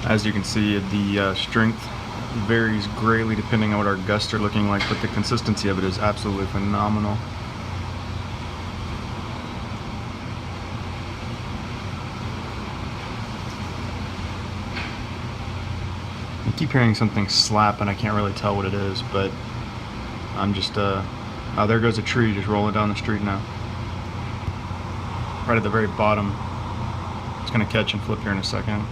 As you can see, the strength varies greatly depending on what our gusts are looking like, but the consistency of it is absolutely phenomenal. I keep hearing something slap and I can't really tell what it is, but I'm just, oh, there goes a tree just rolling down the street now. Right at the very bottom. It's gonna catch and flip here in a second.